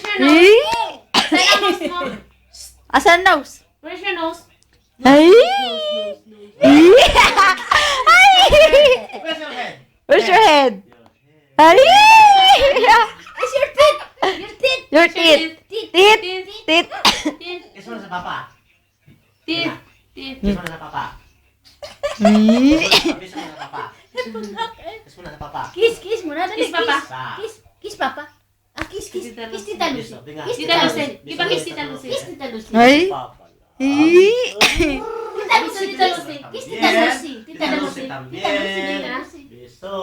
Where's your nose? Saan ang nose mo? Asan nose? Where's your nose? Ay! Ay! Where's your head? Where's your head? Ay! Where's your teeth? Your teeth. Your teeth. Teeth. Teeth. Teeth. Kiss mo na sa papa. Teeth. Teeth. Kiss mo na sa papa. Ay! Kiss mo na sa papa. Kiss mo na sa papa. Kiss muna. Dali, Kiss, Papa. Kiss, Papa. Ah, kiss Tita Tita Lucy. Lucy. Kiss, Kiss Tita Lucy. Ipa kiss Tita Lucy. Kiss Tita Lucy. Ay! Papa. Ay! Tita Lucy. Tita Lucy. Kiss Tita Lucy. Tita Lucy. Tita Lucy. Beso.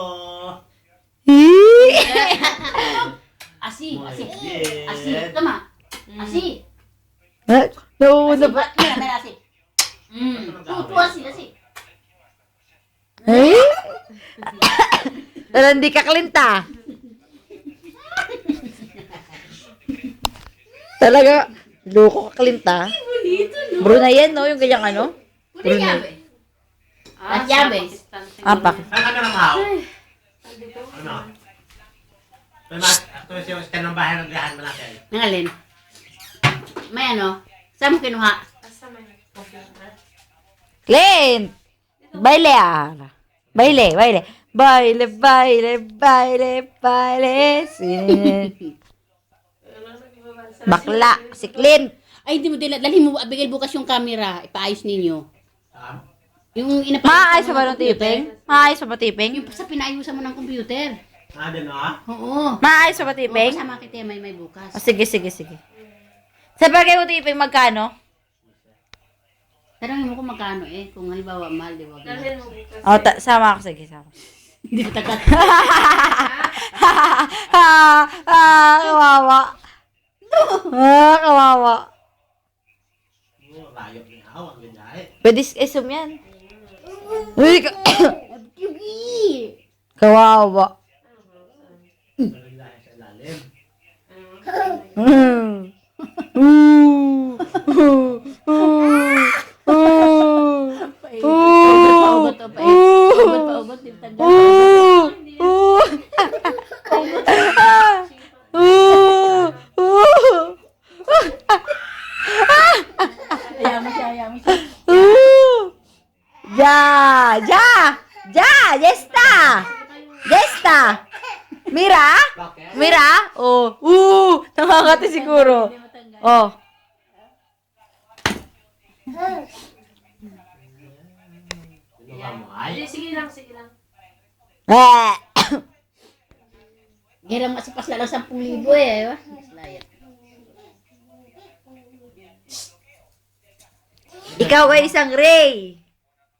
Ay! Así. Bien. Así. Toma. Así. Nauuna ba? Mira, así. Tú así. Ay! Pero hindi ka klinta. Talaga, loko ka klinta. Bonito, no? Brunei yan, no? Yung ganyang ano? Una llave. Las llaves. Apak. Ano ka ng haw? Ano? Ito yung stand ng bahay ng gahan mo natin. Nangalin. May ano? Saan mo kinuha? Asa may computer? Clint! Baile ah. Baile. Bakla, si Clint. Ay, di mo dalhin mo. Bigay bukas yung camera. Ipaayos ninyo. Yung Maayos pa ba ng tiping? Maayos pa ba tiping? Yung sa pinaayusan mo ng computer. Ano no? Oo. Maayos pa ba tiping? Kasama kita may bukas. Oh, sige. Sa bagay mo tiping, magkano? Tanongin mo kung magkano eh. Kung halimbawa mahal, di wag na. Dalhin mo bukas. Oh, sama ako. Sige, sama. Hindi ko tagat. Kawawa. Kawawa. Rayok ni haw. Ang ganyan. Pwede isum yan. Uy, Yugi! kawawa. Ganun dahil sa ilalim. Paugot o pa eh. Paugot, di tagat. Ayaw mo siya. Jesta. Mira? Bakit? Mira? Oh. Nakakati siguro. Oh. Kinuha mo ay. Sige lang. Eh. Hirang masipas lang 10,000 eh. Layat. Ikaw ay isang Ray.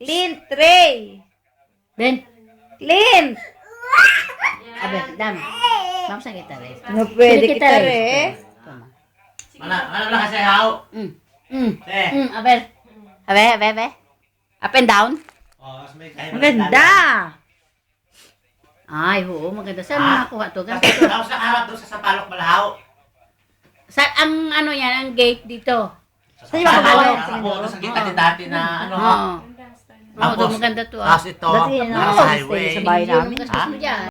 Clint, Ray. Ben, Clint. abe, dami. Vamos a quitar esto. Ano pwede Quiere kita quitar eh? esto. Toma. Ano lang kasi haw? A ver. Abe. Up and down. Oh, mas may kaya Maganda. Ay, oo, maganda. Saan Ah. mo nakuha to? Kasi haw sa harap doon sa Sampalok Malahaw. Sa, ang ano yan, ang gate dito. Sa Sa'yo ako Sampalok. ba? Ako doon sa gitna dati na ano. Oo. Oo, Tapos, maganda to. Tapos ito, Dati yan nasa ako. highway. Sa bahay Hindi yung namin. gastos mo dyan.